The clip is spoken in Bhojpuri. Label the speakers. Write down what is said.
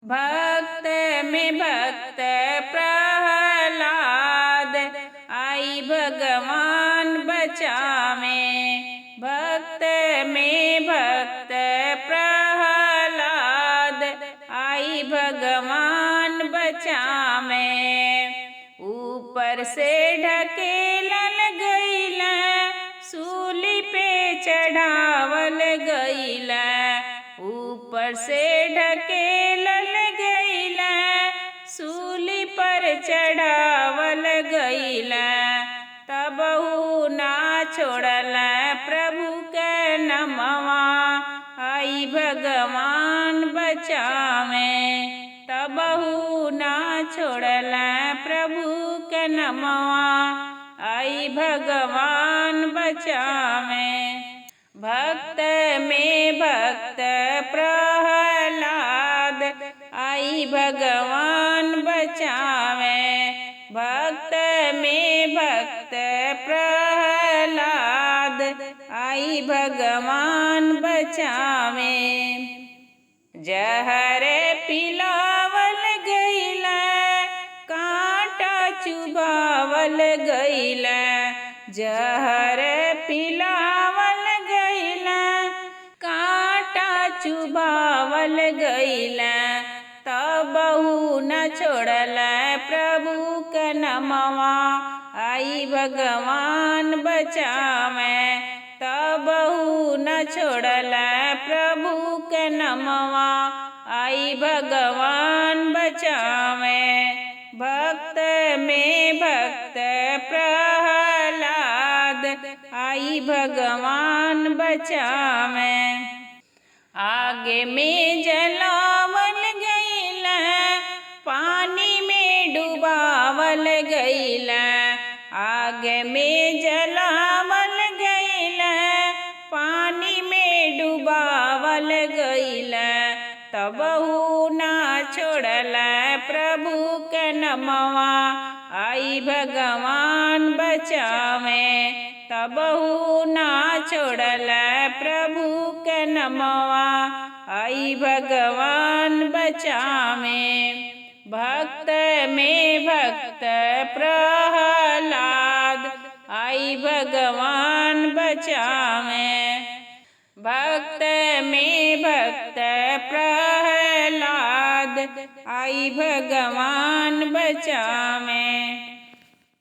Speaker 1: भक्त में भक्त प्रहलाद, आई भगवान बचावे। भक्त में भक्त प्रहलाद, आई भगवान बचावे। ऊपर से ढकेलल गईल, सूली पे चढ़ावल गईल। ऊपर से ढकेलल गईल, सूली पर चढ़ावल गईल। तबहु ना छोड़ल प्रभु के नमवा, आई भगवान बचावे। तबहु ना छोड़ल प्रभु के नमवा, आई भगवान बचावे। भक्त में भक्त प्रहलाद, आई भगवान बचावे। भक्त में भक्त प्रहलाद, आई भगवान बचावे। जहर पिलावल गईल, कांटा चुभावल गईल। जहर पिलावल गईल, कांटा चुभावल गईल। तबहु न छोड़ल प्रभु के नमवा, आई भगवान बचावे। तबहु न छोड़ल प्रभु के नमवा, आई भगवान बचावे। भक्त में भक्त प्रहलाद, आई भगवान बचावे। आगे में जलावल गईल, पानी में डुबावल गईल। आगे में जलावल गईल, पानी में डुबावल गईल। तबहु ना छोड़ल प्रभु के नमवा, आई भगवान बचावे। तबहु ना छोड़ल प्रभु के नमवा, आई भगवान बचावे। भक्त में भक्त प्रहलाद, आई भगवान बचावे। भक्त में भक्त प्रहलाद, आई भगवान बचावे।